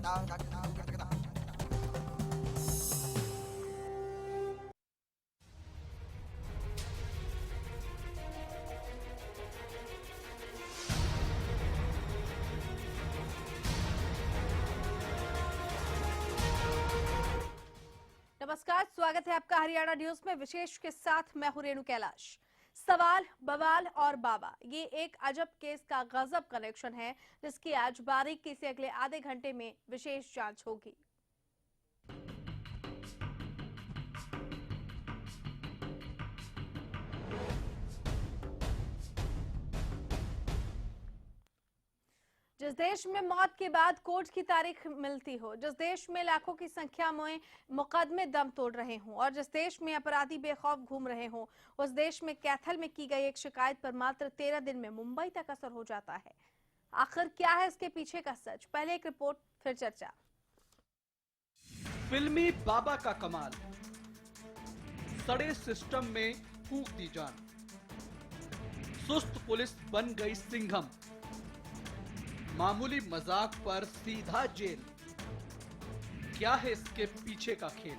नमस्कार, स्वागत है आपका हरियाणा न्यूज में। विशेष के साथ मैं हूं रेणु कैलाश। सवाल, बवाल और बाबा, ये एक अजब केस का गजब कनेक्शन है, जिसकी आज बारीकी से अगले आधे घंटे में विशेष जांच होगी। जिस देश में मौत के बाद कोर्ट की तारीख मिलती हो, जिस देश में लाखों की संख्या में मुकदमे दम तोड़ रहे हों और जिस देश में अपराधी बेखौफ घूम रहे हों, उस देश में कैथल में की गई एक शिकायत पर मात्र 13 दिन में मुंबई तक असर हो जाता है। आखिर क्या है इसके पीछे का सच? पहले एक रिपोर्ट, फिर चर्चा। फिल्मी बाबा का कमाल, सड़े सिस्टम में फूंक दी जान, सुस्त पुलिस बन गई सिंघम, मामूली मजाक पर सीधा जेल। क्या है इसके पीछे का खेल?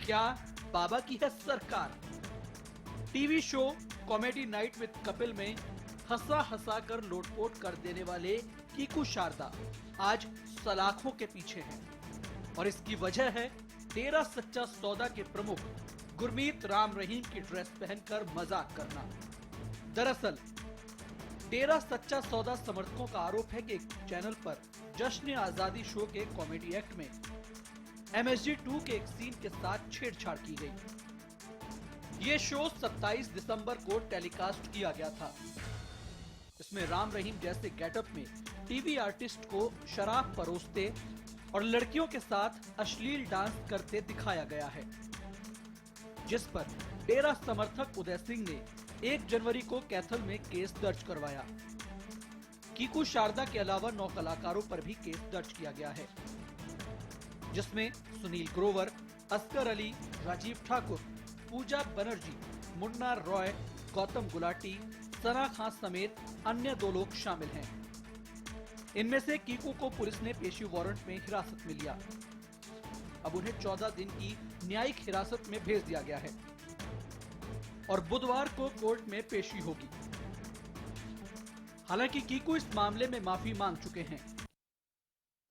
क्या बाबा की है सरकार? TV show comedy night with Kapil में हंसा हंसा कर लोटपोट कर देने वाले कीकू शारदा आज सलाखों के पीछे हैं और इसकी वजह है डेरा सच्चा सौदा के प्रमुख गुरमीत राम रहीम की ड्रेस पहनकर मजाक करना। दरअसल डेरा सच्चा सौदा समर्थकों का आरोप है कि एक चैनल पर जश्न आजादी शो के कॉमेडी एक्ट में MSG 2 के एक सीन के साथ छेड़छाड़ की गई। ये शो 27 दिसंबर को टेलीकास्ट किया गया था। इसमें राम रहीम जैसे गेटअप में टीवी आर्टिस्ट को शराब परोसते और लड़कियों के साथ अश्लील डांस करते दिखाया गया है, जिस पर डेरा समर्थक उदय सिंह ने 1 जनवरी को कैथल में केस दर्ज करवाया। कीकू शारदा के अलावा 9 कलाकारों पर भी केस दर्ज किया गया है, जिसमें सुनील ग्रोवर, असगर अली, राजीव ठाकुर, पूजा बनर्जी, मुन्ना रॉय, गौतम गुलाटी, सना खान समेत अन्य 2 लोग शामिल हैं। इनमें से कीकू को पुलिस ने पेशी वारंट में हिरासत में लिया। अब उन्हें 14 दिन की न्यायिक हिरासत में भेज दिया गया है और बुधवार को कोर्ट में पेशी होगी। हालांकि कीकू इस मामले में माफी मांग चुके हैं।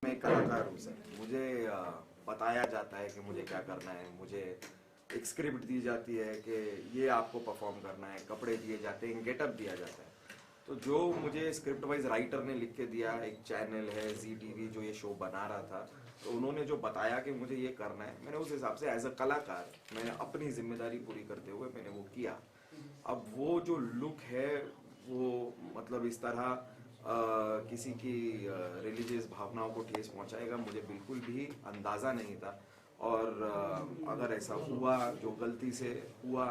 मैं कलाकार हूँ सर, मुझे बताया जाता है कि मुझे क्या करना है। मुझे एक स्क्रिप्ट दी जाती है कि ये आपको परफॉर्म करना है, कपड़े दिए जाते हैं, गेटअप दिया जाता है। तो जो मुझे स्क्रिप्ट वाइज राइटर ने लिख के दिया, एक चैनल है ZTV जो ये शो बना रहा था, तो उन्होंने जो बताया कि मुझे ये करना है, मैंने उस हिसाब से एज अ कलाकार मैंने अपनी जिम्मेदारी पूरी करते हुए मैंने वो किया। अब वो जो लुक है वो मतलब इस तरह किसी की रिलीजियस भावनाओं को ठेस पहुंचाएगा, मुझे बिल्कुल भी अंदाजा नहीं था। और अगर ऐसा हुआ, जो गलती से हुआ,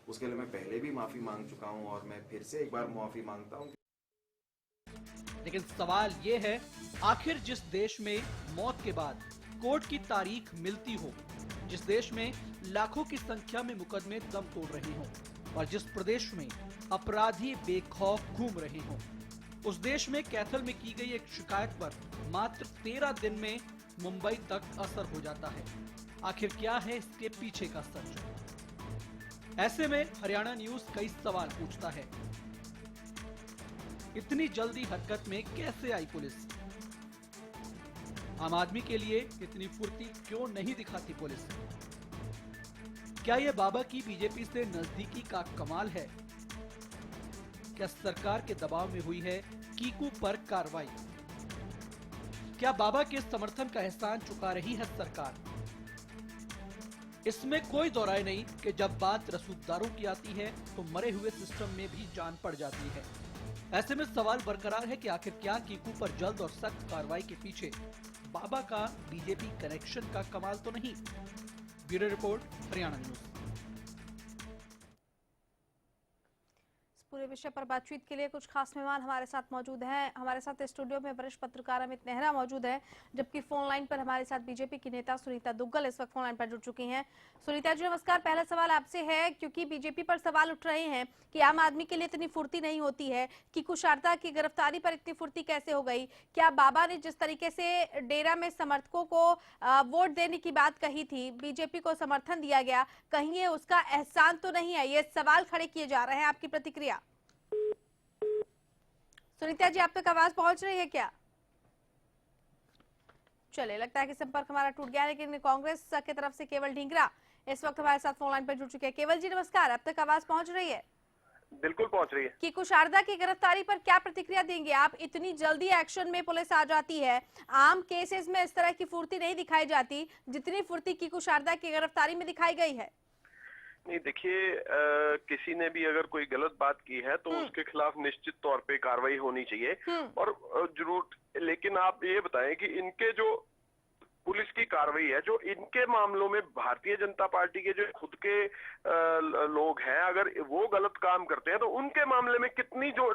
उसके लिए मैं पहले भी माफी मांग चुका हूं और मैं फिर से एक बार माफी मांगता हूं। लेकिन सवाल ये है, आखिर जिस देश में मौत के बाद कोर्ट की तारीख मिलती हो, जिस देश में लाखों की संख्या में मुकदमे दम तोड़ रहे हों और जिस प्रदेश में अपराधी बेखौफ घूम रहे हों, उस देश में कैथल में की गई एक शिकायत पर मात्र 13 दिन में मुंबई तक असर हो जाता है। आखिर क्या है इसके पीछे का सच? ऐसे में हरियाणा न्यूज कई सवाल पूछता है। इतनी जल्दी हरकत में कैसे आई पुलिस? आम आदमी के लिए इतनी फुर्ती क्यों नहीं दिखाती पुलिस? क्या यह बाबा की बीजेपी से नजदीकी का कमाल है? क्या सरकार के दबाव में हुई है कीकू पर कार्रवाई? क्या बाबा के समर्थन का एहसान चुका रही है सरकार? इसमें कोई दो राय नहीं कि जब बात रसूखदारों की आती है तो मरे हुए सिस्टम में भी जान पड़ जाती है। ऐसे में सवाल बरकरार है कि आखिर क्या कीकू पर जल्द और सख्त कार्रवाई के पीछे बाबा का बीजेपी कनेक्शन का कमाल तो नहीं? Bureau report, Haryana news. पूरे विषय पर बातचीत के लिए कुछ खास मेहमान हमारे साथ मौजूद हैं। हमारे साथ स्टूडियो में वरिष्ठ पत्रकार अमित नेहरा मौजूद हैं, जबकि फोन लाइन पर हमारे साथ बीजेपी की नेता सुनीता दुग्गल इस वक्त फोन लाइन पर जुड़ चुकी हैं। सुनीता जी नमस्कार। पहला सवाल आपसे है, क्योंकि बीजेपी पर सवाल उठ रहे हैं कि आम आदमी के लिए इतनी फुर्ती नहीं होती है कि कुशारदा की गिरफ्तारी पर इतनी फुर्ती कैसे हो गई? क्या बाबा ने जिस तरीके से डेरा में समर्थकों को वोट देने की बात कही थी, बीजेपी को समर्थन दिया गया, कहीं ये उसका एहसान तो नहीं है? ये सवाल खड़े किए जा रहे हैं, आपकी प्रतिक्रिया? सुनीता जी आप तक आवाज पहुंच रही है क्या? चलिए, लगता है कि संपर्क हमारा टूट गया, लेकिन कांग्रेस की तरफ से केवल ढींगरा इस वक्त हमारे साथ फोन लाइन पर जुड़ चुके हैं। केवल जी नमस्कार, अब तक आवाज पहुंच रही है? बिल्कुल पहुंच रही है। कि कुशारदा की गिरफ्तारी पर क्या प्रतिक्रिया देंगे आप? इतनी जल्दी एक्शन में पुलिस आ जाती है, आम केसेस में इस तरह की फुर्ती नहीं दिखाई जाती जितनी फुर्ती की कुशारदा की गिरफ्तारी में दिखाई गई है। नहीं देखिए, किसी ने भी अगर कोई गलत बात की है तो उसके खिलाफ निश्चित तौर पे कार्रवाई होनी चाहिए और जरूर। लेकिन आप ये बताएं कि इनके जो पुलिस की कार्रवाई है, जो इनके मामलों में भारतीय जनता पार्टी के जो खुद के लोग हैं, अगर वो गलत काम करते हैं तो उनके मामले में कितनी जो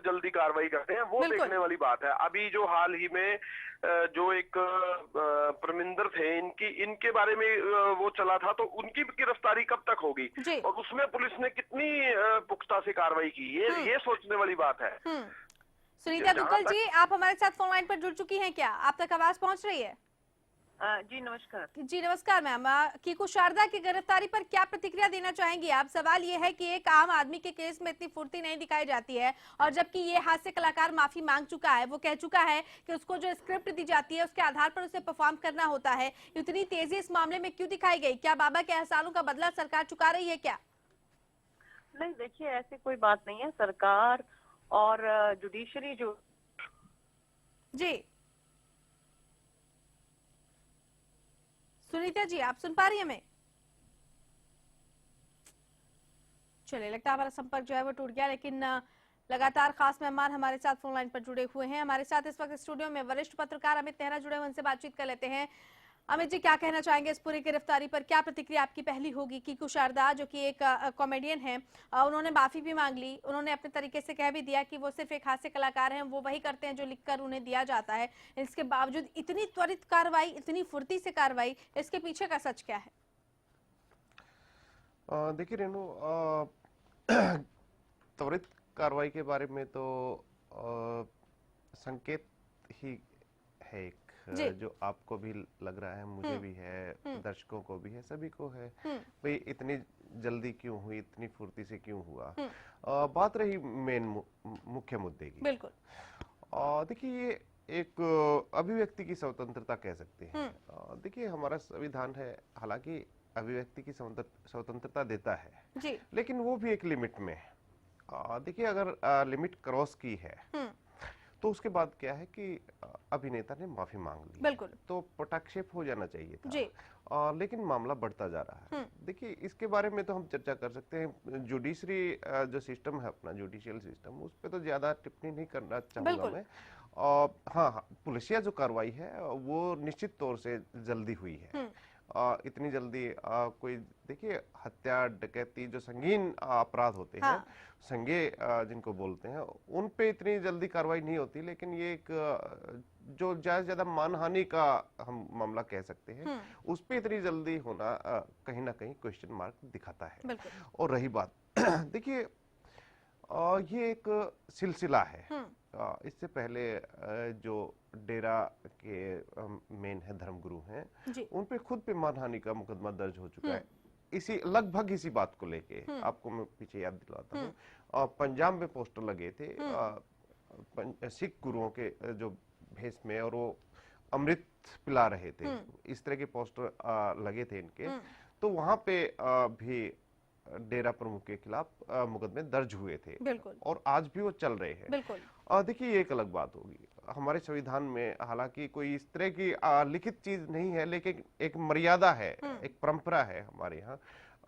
जल्दी कार्रवाई करते हैं वो देखने वाली बात है। अभी जो हाल ही में जो एक परमिंदर थे, इनके बारे में वो चला था, तो उनकी गिरफ्तारी कब तक होगी और उसमें पुलिस ने कितनी पुख्ता से कार्रवाई की, ये सोचने वाली बात है। सुनीता दुग्गल जी आप हमारे साथ फोन लाइन पर जुड़ चुकी हैं क्या? आप तक आवाज पहुंच रही है? जी नमस्कार। जी नमस्कार मैम। की कुशारदा की गिरफ्तारी पर क्या प्रतिक्रिया देना चाहेंगी आप? सवाल ये है कि एक आम आदमी के केस में इतनी फुर्ती नहीं दिखाई जाती है, और जबकि ये हास्य कलाकार माफी मांग चुका है, वो कह चुका है कि उसको जो स्क्रिप्ट दी जाती है उसके आधार पर उसे परफॉर्म करना होता है। इतनी तेजी इस मामले में क्यों दिखाई गई? क्या बाबा के एहसानों का बदला सरकार चुका रही है क्या? नहीं देखिए, ऐसी कोई बात नहीं है। सरकार और जुडिशरी जो जी सुनीता जी आप सुन पा रही हैं हमें? चलिए, लगता है हमारा संपर्क जो है वो टूट गया, लेकिन लगातार खास मेहमान हमारे साथ फोन लाइन पर जुड़े हुए हैं। हमारे साथ इस वक्त स्टूडियो में वरिष्ठ पत्रकार अमित नेहरा जुड़े हुए, उनसे बातचीत कर लेते हैं। अमित जी क्या कहना चाहेंगे इस पूरी गिरफ्तारी पर? क्या प्रतिक्रिया आपकी पहली होगी कि कुशारदा जो कि एक कॉमेडियन है, उन्होंने माफी भी मांग ली, उन्होंने अपने तरीके से कह भी दिया कि वो सिर्फ एक हास्य कलाकार हैं, वो वही करते हैं जो लिखकर उन्हें दिया जाता है। इसके बावजूद इतनी त्वरित कार्रवाई, इतनी फुर्ती से कार्रवाई, इसके पीछे का सच क्या है? देखिए रेणु, त्वरित कार्रवाई के बारे में तो संकेत ही है एक, जो आपको भी लग रहा है, मुझे भी है, दर्शकों को भी है, सभी को है, भाई इतनी जल्दी क्यों हुई, इतनी फुर्ती से क्यों हुआ। बात रही मेन मुख्य मुद्दे की। बिल्कुल। देखिए ये एक अभिव्यक्ति की स्वतंत्रता कह सकते हैं। देखिए हमारा संविधान है, हालांकि अभिव्यक्ति की स्वतंत्रता देता है जी, लेकिन वो भी एक लिमिट में है। देखिए अगर लिमिट क्रॉस की है तो उसके बाद क्या है कि अभिनेता ने माफी मांग ली, बिल्कुल, तो पटाक्षेप हो जाना चाहिए था जी। लेकिन मामला बढ़ता जा रहा है। देखिए इसके बारे में तो हम चर्चा कर सकते हैं। जुडिशरी जो सिस्टम है अपना, जुडिशियल सिस्टम, उस पर तो ज्यादा टिप्पणी नहीं करना चाहूंगा मैं। हाँ, पुलिसिया जो कार्रवाई है वो निश्चित तौर से जल्दी हुई है। इतनी जल्दी कोई, देखिए हत्या, डकैती जो संगीन अपराध होते हैं, संज्ञेय जिनको बोलते हैं, उन पे इतनी जल्दी कार्रवाई नहीं होती, लेकिन ये एक जो ज्यादा मानहानि का हम मामला कह सकते हैं, उस पे इतनी जल्दी होना कहीं ना कहीं क्वेश्चन मार्क दिखाता है। और रही बात देखिए ये एक सिलसिला है। इससे पहले जो डेरा के मेन है, धर्मगुरु हैं, उन पे खुद पे मानहानि का मुकदमा दर्ज हो चुका है, लगभग इसी बात को लेके। आपको मैं पीछे याद दिलाता हूँ, पंजाब में पोस्टर लगे थे सिख गुरुओं के जो भेष में, और वो अमृत पिला रहे थे, इस तरह के पोस्टर लगे थे इनके। तो वहां पे भी डेरा प्रमुख के खिलाफ मुकदमे दर्ज हुए थे, और आज भी वो चल रहे हैं। देखिए ये एक अलग बात होगी। हमारे संविधान में हालांकि कोई इस तरह की लिखित चीज नहीं है, लेकिन एक मर्यादा है, एक परंपरा है हमारे यहाँ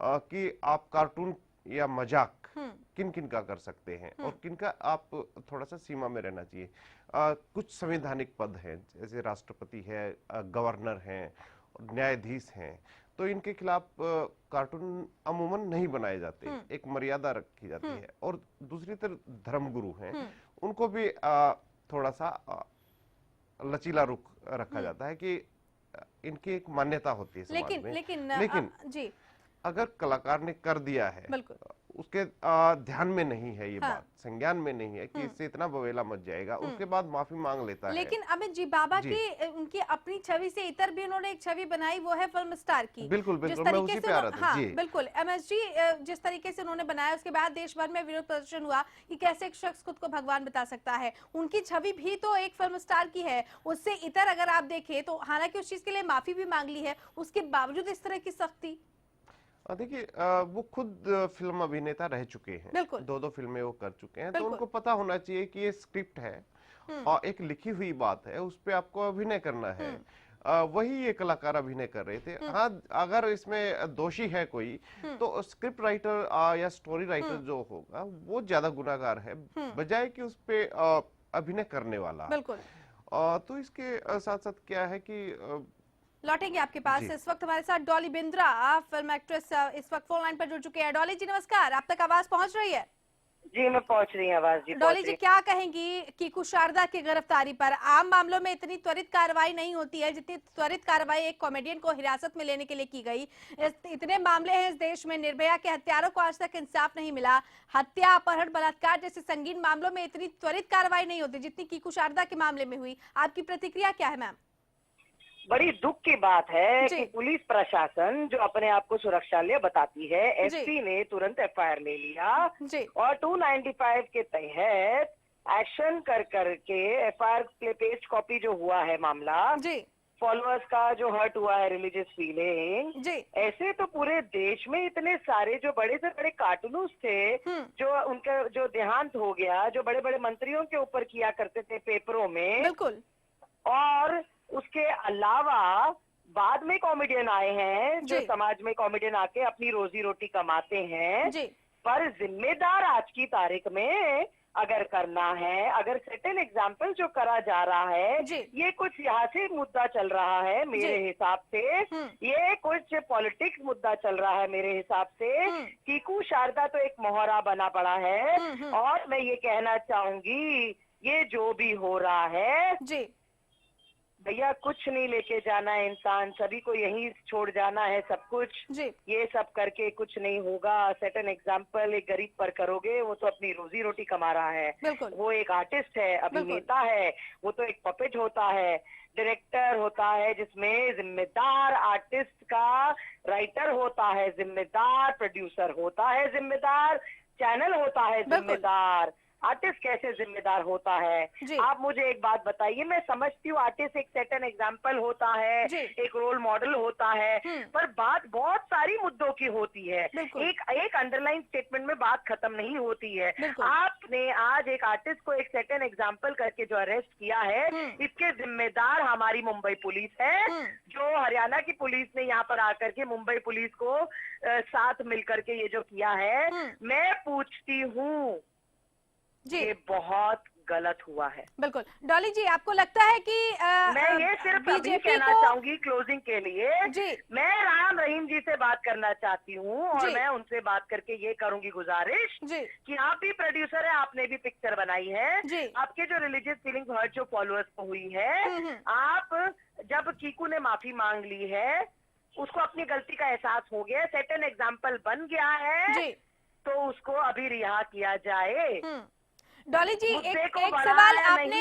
कि आप कार्टून या मजाक किन किन का कर सकते हैं और किन का आप थोड़ा सा सीमा में रहना चाहिए। कुछ संवैधानिक पद हैं, जैसे राष्ट्रपति है, गवर्नर हैं, न्यायाधीश हैं, तो इनके खिलाफ कार्टून अमूमन नहीं बनाए जाते, एक मर्यादा रखी जाती है। और दूसरी तरफ धर्मगुरु हैं, उनको भी थोड़ा सा लचीला रुख रखा जाता है कि इनकी एक मान्यता होती है समाज में। लेकिन जी अगर कलाकार ने कर दिया है, उसके ध्यान में नहीं है ये बात, संज्ञान में नहीं है कि इससे इतना बवेला मच जाएगा, उसके बाद माफी मांग लेता है। लेकिन अमित जी, बाबा की उनकी अपनी छवि से इतर भी उन्होंने एक छवि बनाई, वो है फिल्म स्टार की। बिल्कुल बिल्कुल, मैं उसी पे आ रहा था। हाँ, जी बिल्कुल एमएस जी, जिस तरीके से उन्होंने बनाया, उसके बाद देश भर में विरोध प्रदर्शन हुआ कि कैसे एक शख्स खुद को भगवान बता सकता है। उनकी छवि भी तो एक फिल्म स्टार की है, उससे इतर अगर आप देखें तो हालांकि उस चीज के लिए माफी भी मांग ली है, उसके बावजूद इस तरह की सख्ती। देखिए, वो खुद फिल्म अभिनेता रह चुके हैं, दो फिल्में वो कर चुके हैं, तो उनको पता होना चाहिए कि ये स्क्रिप्ट है और एक लिखी हुई बात है, उस पे आपको अभिनय करना है। वही ये कलाकार अभिनय कर रहे थे। हाँ, अगर इसमें दोषी है कोई, तो स्क्रिप्ट राइटर या स्टोरी राइटर जो होगा वो ज्यादा गुनाहगार है, बजाय कि उस पे अभिनय करने वाला। तो इसके साथ साथ क्या है कि लौटेंगे आपके पास। इस वक्त हमारे साथ डॉली बिंद्रा, फिल्म एक्ट्रेस, इस वक्त फोन लाइन पर जुड़ चुके हैं। डॉली जी नमस्कार, आप तक आवाज पहुंच रही है? जी मैं पहुंच रही हूँ आवाज। जी डॉली जी, क्या कहेंगी कीकू शारदा की गिरफ्तारी पर? आम मामलों में इतनी त्वरित कार्रवाई नहीं होती है जितनी त्वरित कार्रवाई एक कॉमेडियन को हिरासत में लेने के लिए की गई। इतने मामले हैं इस देश में, निर्भया के हत्यारों को आज तक इंसाफ नहीं मिला, हत्या, अपहरण, बलात्कार जैसे संगीन मामलों में इतनी त्वरित कार्रवाई नहीं होती जितनी कीकू शारदा के मामले में हुई। आपकी प्रतिक्रिया क्या है मैम? बड़ी दुख की बात है कि पुलिस प्रशासन जो अपने आप को सुरक्षालय बताती है, एसपी ने तुरंत एफआईआर ले लिया और 295 के तहत एक्शन कर करके एफआईआर पेस्ट कॉपी जो हुआ है मामला, फॉलोअर्स का जो हर्ट हुआ है, रिलीजियस फीलिंग, ऐसे तो पूरे देश में इतने सारे जो बड़े से बड़े कार्टूनिस्ट थे, जो उनका जो देहांत हो गया, जो बड़े बड़े मंत्रियों के ऊपर किया करते थे पेपरों में, और उसके अलावा बाद में कॉमेडियन आए हैं जो समाज में कॉमेडियन आके अपनी रोजी रोटी कमाते हैं। पर जिम्मेदार आज की तारीख में अगर करना है, अगर सेटन एग्जाम्पल जो करा जा रहा है, ये कुछ यहाँ से मुद्दा चल रहा है मेरे हिसाब से, ये कुछ पॉलिटिक्स मुद्दा चल रहा है मेरे हिसाब से। कीकू शारदा तो एक मोहरा बना पड़ा है, और मैं ये कहना चाहूंगी ये जो भी हो रहा है भैया, कुछ नहीं लेके जाना है इंसान, सभी को यहीं छोड़ जाना है सब कुछ। ये सब करके कुछ नहीं होगा। सेट एन एग्जाम्पल एक गरीब पर करोगे, वो तो अपनी रोजी रोटी कमा रहा है, वो एक आर्टिस्ट है, अभिनेता है, वो तो एक पपेट होता है, डायरेक्टर होता है जिसमें जिम्मेदार आर्टिस्ट का राइटर होता है, जिम्मेदार प्रोड्यूसर होता है, जिम्मेदार चैनल होता है, जिम्मेदार आर्टिस्ट कैसे जिम्मेदार होता है। आप मुझे एक बात बताइए, मैं समझती हूँ आर्टिस्ट एक सेटन एग्जाम्पल होता है, एक रोल मॉडल होता है, पर बात बहुत सारी मुद्दों की होती है, एक अंडरलाइन स्टेटमेंट में बात खत्म नहीं होती है। आपने आज एक आर्टिस्ट को एक सेटन एग्जाम्पल करके जो अरेस्ट किया है, इसके जिम्मेदार हमारी मुंबई पुलिस है, जो हरियाणा की पुलिस ने यहाँ पर आकर के मुंबई पुलिस को साथ मिलकर के ये जो किया है, मैं पूछती हूँ ये बहुत गलत हुआ है। बिल्कुल। डॉली जी, आपको लगता है कि मैं ये सिर्फ अभी कहना चाहूंगी क्लोजिंग के लिए, मैं राम रहीम जी से बात करना चाहती हूँ, और मैं उनसे बात करके ये करूंगी गुजारिश कि आप भी प्रोड्यूसर है, आपने भी पिक्चर बनाई है, आपके जो रिलीजियस फीलिंग हर्ट जो फॉलोअर्स को हुई है, आप जब कीकू ने माफी मांग ली है, उसको अपनी गलती का एहसास हो गया, सेट एन एग्जाम्पल बन गया है, तो उसको अभी रिहा किया जाए। डॉली जी, एक सवाल आपने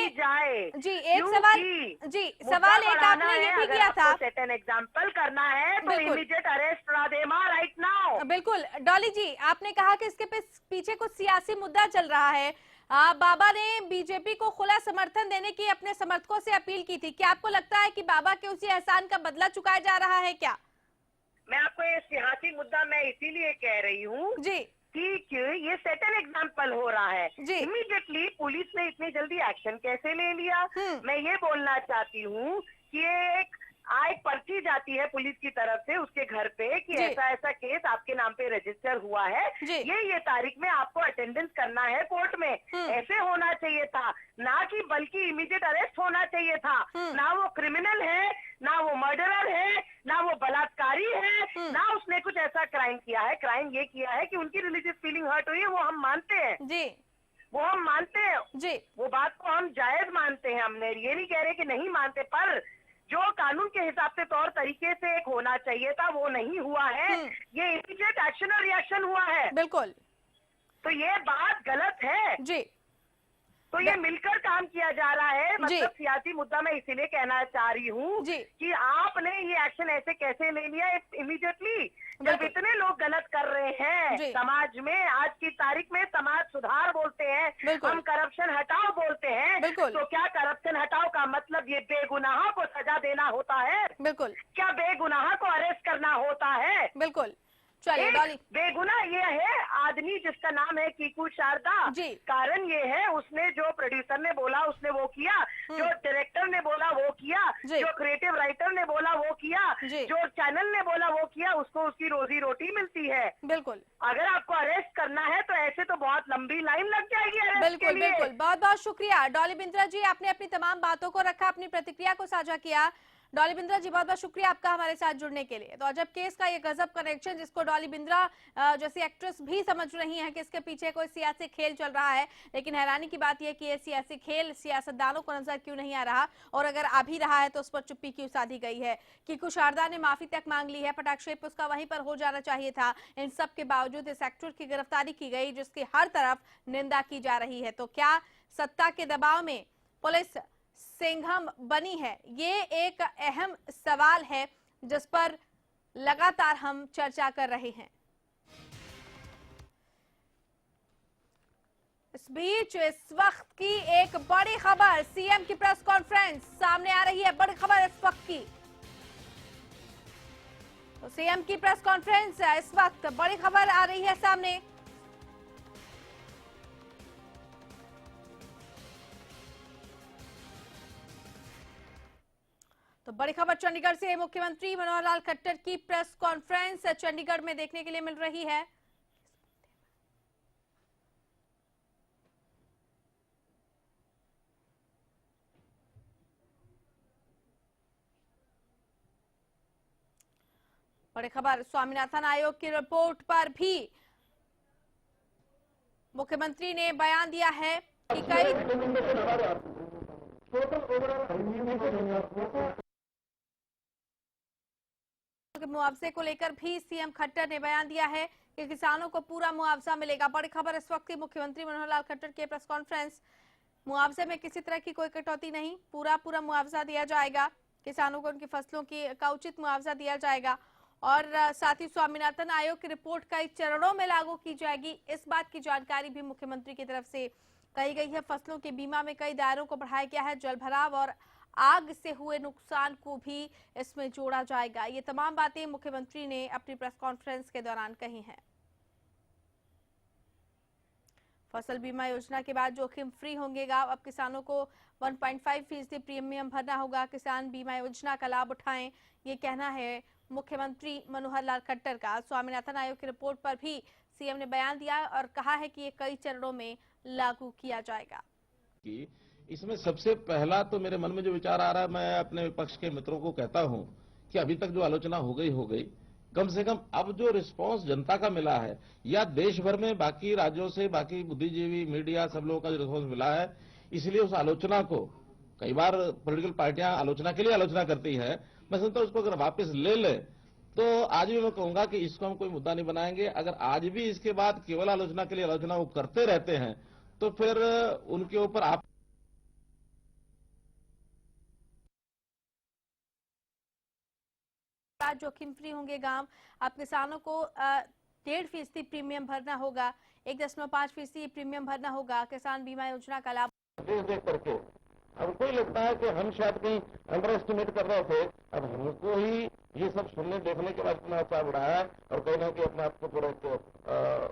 सवाल एक आपने ये भी किया था, सेट एन एग्जाम्पल करना है तो इमीडिएट अरेस्ट रादेमा राइट नाउ। बिल्कुल डॉली जी, आपने कहा कि इसके पीछे कुछ सियासी मुद्दा चल रहा है। बाबा ने बीजेपी को खुला समर्थन देने की अपने समर्थकों से अपील की थी, क्या आपको लगता है कि बाबा के उसी एहसान का बदला चुकाया जा रहा है क्या? मैं आपको ये सियासी मुद्दा मैं इसीलिए कह रही हूँ कि ये सेटल एग्जाम्पल हो रहा है, इमीडिएटली पुलिस ने इतनी जल्दी एक्शन कैसे ले लिया। मैं ये बोलना चाहती हूँ कि एक पर्ची जाती है पुलिस की तरफ से उसके घर पे कि ऐसा ऐसा केस आपके नाम पे रजिस्टर हुआ है, ये तारीख में आपको अटेंडेंस करना है कोर्ट में, ऐसे होना चाहिए था, ना कि बल्कि इमीडिएट अरेस्ट होना चाहिए था। ना वो क्रिमिनल है, ना वो मर्डरर है, ना वो बलात्कारी है, ना उसने कुछ ऐसा क्राइम किया है। क्राइम ये किया है कि उनकी रिलीजियस फीलिंग हर्ट हुई है, वो हम मानते हैं जी, वो हम मानते हैं जी, वो बात को हम जायज मानते हैं। हमने ये नहीं कह रहे कि नहीं मानते, पर जो कानून के हिसाब से तौर तरीके से एक होना चाहिए था वो नहीं हुआ है। ये इमीडिएट एक्शन और रिएक्शन हुआ है, बिल्कुल। तो ये बात गलत है जी, तो ये मिलकर काम किया जा रहा है। मतलब सियासी मुद्दा मैं इसीलिए कहना चाह रही हूँ कि आपने ये एक्शन ऐसे कैसे ले लिया इमीडिएटली, जब इतने लोग गलत कर रहे हैं समाज में। आज की तारीख में समाज सुधार बोलते हैं, हम करप्शन हटाओ बोलते हैं, तो क्या करप्शन हटाओ का मतलब ये बेगुनाहों को सजा देना होता है? बिल्कुल। क्या बेगुनाह को अरेस्ट करना होता है? बिल्कुल। चलिए डॉली, बेगुनाह ये है आदमी जिसका नाम है कीकू शारदा। कारण ये है उसने जो प्रोड्यूसर ने बोला उसने वो किया, जो डायरेक्टर ने बोला वो किया, जो क्रिएटिव राइटर ने बोला वो किया, जो चैनल ने बोला वो किया, उसको उसकी रोजी रोटी मिलती है। बिल्कुल। अगर आपको अरेस्ट करना है तो ऐसे तो बहुत लंबी लाइन लग जाएगी अरेस्ट बिल्कुल के लिए। बिल्कुल। बहुत बहुत शुक्रिया डॉली बिंद्रा जी, आपने अपनी तमाम बातों को रखा, अपनी प्रतिक्रिया को साझा किया। डॉली बिंद्रा जी, बहुत बहुत शुक्रिया आपका हमारे साथ जुड़ने के लिए। तो अजब केस का ये गजब कनेक्शन, जिसको डॉली बिंद्रा जैसी एक्ट्रेस भी समझ रही हैं कि इसके पीछे कोई सियासी खेल चल रहा है, लेकिन हैरानी की बात यह कि ये सियासी खेल सियासतदानों को नजर क्यों नहीं आ रहा, और अगर आ भी रहा है तो उस पर चुप्पी क्यों साधी गई है। कीकू शारदा ने माफी तक मांग ली है, पटाक्षेप उसका वहीं पर हो जाना चाहिए था। इन सब के बावजूद इस एक्टर की गिरफ्तारी की गई, जिसकी हर तरफ निंदा की जा रही है। तो क्या सत्ता के दबाव में पुलिस सिंघम बनी है? ये एक अहम सवाल है जिस पर लगातार हम चर्चा कर रहे हैं। इस बीच इस वक्त की एक बड़ी खबर, सीएम की प्रेस कॉन्फ्रेंस सामने आ रही है। बड़ी खबर इस वक्त की, तो सीएम की प्रेस कॉन्फ्रेंस इस वक्त बड़ी खबर आ रही है सामने। तो बड़ी खबर चंडीगढ़ से, मुख्यमंत्री मनोहर लाल खट्टर की प्रेस कॉन्फ्रेंस चंडीगढ़ में देखने के लिए मिल रही है। बड़ी खबर स्वामीनाथन आयोग की रिपोर्ट पर भी मुख्यमंत्री ने बयान दिया है कि कई मुआवजे को लेकर भी सीएम खट्टर ने बयान दिया है कि किसानों को पूरा मुआवजा मिलेगा। बड़ी खबर इस वक्त की, मुख्यमंत्री मनोहर लाल खट्टर की प्रेस कॉन्फ्रेंस। मुआवजे में किसी तरह की कोई कटौती नहीं, पूरा मुआवजा दिया जाएगा। किसानों को उनकी फसलों का उचित मुआवजा दिया जाएगा, और साथ ही स्वामीनाथन आयोग की रिपोर्ट कई चरणों में लागू की जाएगी। इस बात की जानकारी भी मुख्यमंत्री की तरफ से कही गई है। फसलों के बीमा में कई दायरों को बढ़ाया गया है। जल भराव और आग से हुए नुकसान को भी इसमें जोड़ा जाएगा। ये तमाम बातें मुख्यमंत्री ने अपनी प्रेस कॉन्फ्रेंस के दौरान कही हैं। फसल बीमा योजना के बाद जोखिम फ्री होंगे गांव। अब किसानों को 1.5% प्रीमियम भरना होगा। किसान बीमा योजना का लाभ उठाएं, ये कहना है मुख्यमंत्री मनोहर लाल खट्टर का। स्वामीनाथन आयोग की रिपोर्ट पर भी सीएम ने बयान दिया और कहा है कि ये कई चरणों में लागू किया जाएगा। इसमें सबसे पहला तो मेरे मन में जो विचार आ रहा है, मैं अपने विपक्ष के मित्रों को कहता हूं कि अभी तक जो आलोचना हो गई, कम से कम अब जो रिस्पांस जनता का मिला है, या देश भर में बाकी राज्यों से, बाकी बुद्धिजीवी, मीडिया, सब लोगों का जो रिस्पांस मिला है, इसलिए उस आलोचना को, कई बार पॉलिटिकल पार्टियां आलोचना के लिए आलोचना करती है, मैं समझता हूं उसको अगर वापस ले ले तो आज भी मैं कहूंगा कि इसको हम कोई मुद्दा नहीं बनाएंगे। अगर आज भी इसके बाद केवल आलोचना के लिए आलोचना वो करते रहते हैं तो फिर उनके ऊपर आप जोखिम फ्री होंगे गांव। अब किसानों को 1.5% प्रीमियम भरना होगा, 1.5% प्रीमियम भरना होगा। किसान बीमा योजना का लाभ देख करके हमको ही लगता है कि हम शायद कहीं अंडर एस्टिमेट कर रहे थे। अब हमको ही ये सब सुनने देखने के बाद इतना अच्छा बढ़ा है, और कहीं ना कहीं अपने आप को पूरा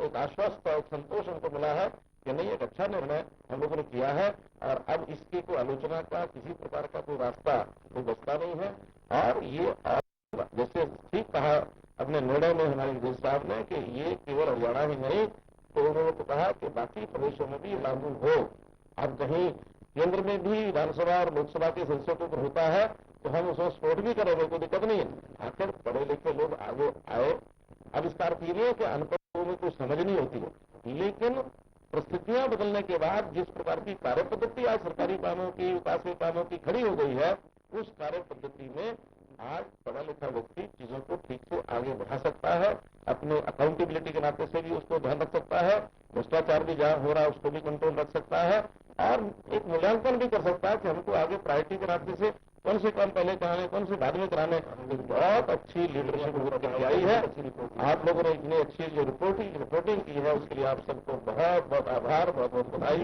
एक आश्वस्त और संतोष हमको मिला है कि नहीं, एक अच्छा निर्णय हम लोगों ने किया है, और अब इसकी कोई आलोचना का किसी प्रकार का कोई रास्ता कोई बचता नहीं है। और ये जैसे ठीक कहा अपने निर्णय में हमारे विदेश साहब ने कि ये केवल हरियाणा ही नहीं, तो उन्होंने तो कहा कि बाकी प्रदेशों में भी लागू हो। अब कहीं केंद्र में भी विधानसभा और लोकसभा के सदस्यों के ऊपर होता है तो हम उसमें सपोर्ट भी करेंगे, कोई दिक्कत नहीं है। आखिर पढ़े लिखे लोग आगे आए। अब इसका अर्थ ये है कि अनपढ़ लोगों में कुछ समझ नहीं होती है, लेकिन परिस्थितियां बदलने के बाद जिस प्रकार की कार्य पद्धति आज सरकारी कामों की, विकास कामों की खड़ी हो गई है, उस कार्य पद्धति में आज पढ़ा लिखा व्यक्ति चीजों को ठीक से आगे बढ़ा सकता है, अपने अकाउंटेबिलिटी के नाते से भी उसको ध्यान रख सकता है, भ्रष्टाचार भी जहां हो रहा है उसको भी कंट्रोल रख सकता है, और एक मूल्यांकन भी कर सकता है कि हमको आगे प्रायोरिटी के नाते से कौन से काम पहले कराने, कौन से बाद में कराने। एक बहुत अच्छी लीडरशिप की आई है। आप लोगों ने इतनी अच्छी जो रिपोर्टिंग की है उसके लिए आप सबको बहुत बहुत आभार, बहुत बहुत बधाई।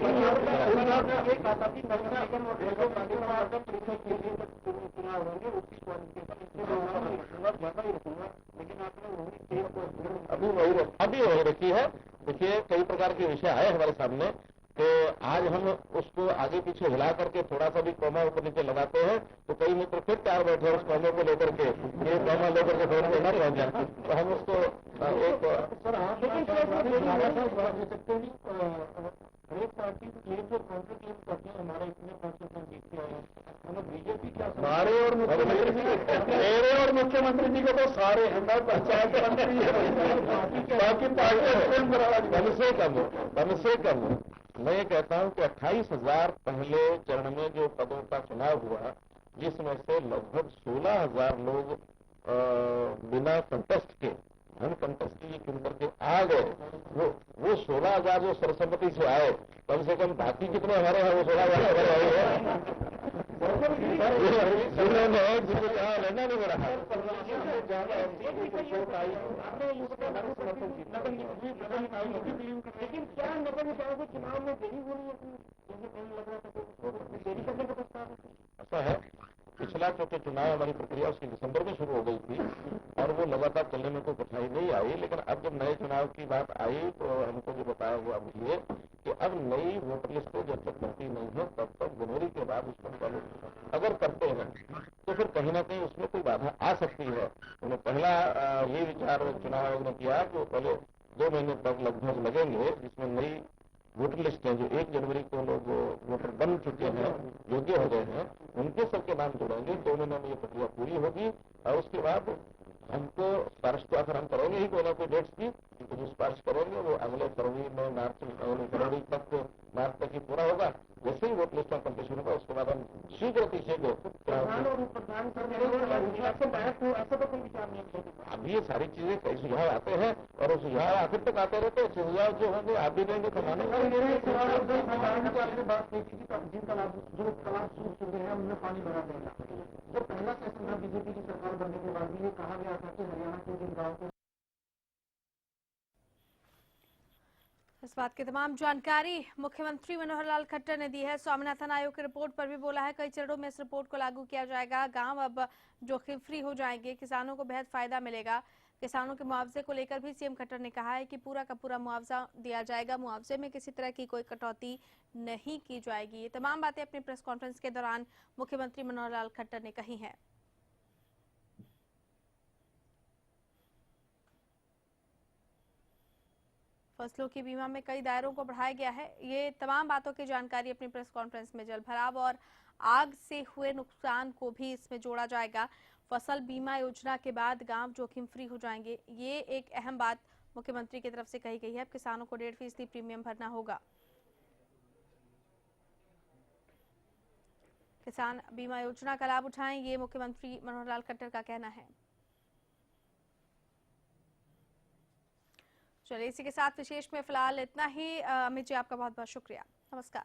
अभी वही रखी है। देखिए कई प्रकार के विषय आए हमारे सामने, तो आज हम उसको आगे पीछे हिला करके थोड़ा सा भी कॉमा ऊपर नीचे लगाते हैं तो कई मित्र फिर तैयार बैठे उस कॉमे को लेकर के, ये कॉमा लेकर के थोड़ा न पहुंच जाए, तो हम उसको एक पार्टी ये जो कांग्रेस क्लेम करते हैं हमारे इतने % जीतते हैं, हमें बीजेपी क्या हमारे और मेरे और मुख्यमंत्री जी को तो सारे हमारे पंचायत मंत्री है, बाकी पार्टी कम से कम मैं ये कहता हूं कि 28,000 पहले चरण में जो पदों का चुनाव हुआ, जिसमें से लगभग 16,000 लोग बिना कंटेस्ट के, अनकंटेस्टेड चुन करके आ गए। वो 16,000 जो सर्वसम्मति से आए, कम से कम बाकी कितने हमारे हैं वो 16,000 हमारे आए हैं, जिन्होंने जिनको यहाँ लड़ना नहीं पड़ा। लेकिन क्या नगर निकायों के चुनाव में देरी हो रही है? ऐसा है, पिछला चौथे चुनाव हमारी प्रक्रिया उसकी दिसंबर में शुरू हो गई थी और वो लगातार चलने में कोई कठिनाई नहीं आई, लेकिन अब जब नए चुनाव की बात आई तो हमको जो बताया हुआ ये कि अब नई वोटर लिस्ट जब तक बनती नहीं है तब तक जनवरी के बाद उसको अगर करते हैं तो फिर कहीं ना कहीं उसमें कोई बाधा आ सकती है। उन्हें पहला ये विचार चुनाव आयोग ने किया कि वो पहले 2 महीने तक लगभग लगेंगे, जिसमें नई वोटर लिस्ट है जो 1 जनवरी को लोग वोटर बन चुके हैं, योग्य हो गए हैं, उनके सबके नाम जोड़ेंगे। 2 महीने में ये प्रक्रिया पूरी होगी और उसके बाद हमको सिफारिश तो आखिर हम करेंगे ही कोई ना कोई डेट्स की, तो जो सिफारिश करेंगे वो अगले फरवरी में फरवरी मार्च तक ही पूरा होगा। जैसे ही वोट लिस्ट का कंप्लीशन होगा उसके बाद हम शीघ्र अब ये सारी चीजें कई सुझाव आते हैं और वो सुझाव आखिर तक आते रहते हैं। सुझाव जो होंगे आप भी देंगे तो माने उनमें पानी भरा देगा। जो पहला सेशन था बीजेपी की सरकार बनने के बाद ये कहा गया था कि हरियाणा के जिन गाँव को इस बात की तमाम जानकारी मुख्यमंत्री मनोहर लाल खट्टर ने दी है। स्वामीनाथन आयोग की रिपोर्ट पर भी बोला है कई चरणों में इस रिपोर्ट को लागू किया जाएगा। गांव अब जोखिम फ्री हो जाएंगे, किसानों को बेहद फायदा मिलेगा। किसानों के मुआवजे को लेकर भी सीएम खट्टर ने कहा है कि पूरा का पूरा मुआवजा दिया जाएगा, मुआवजे में किसी तरह की कोई कटौती नहीं की जाएगी। ये तमाम बातें अपनी प्रेस कॉन्फ्रेंस के दौरान मुख्यमंत्री मनोहर लाल खट्टर ने कही है। फसलों की बीमा में कई दायरों को बढ़ाया गया है। ये तमाम बातों की जानकारी अपनी प्रेस कॉन्फ्रेंस में जल भराव और आग से हुए नुकसान को भी इसमें जोड़ा जाएगा। फसल बीमा योजना के बाद गांव जोखिम फ्री हो जाएंगे, ये एक अहम बात मुख्यमंत्री की तरफ से कही गई है। अब किसानों को 1.5% प्रीमियम भरना होगा। किसान बीमा योजना का लाभ उठाएं, ये मुख्यमंत्री मनोहर लाल खट्टर का कहना है। चलिए इसी के साथ विशेष में फिलहाल इतना ही। अमित जी आपका बहुत बहुत शुक्रिया। नमस्कार।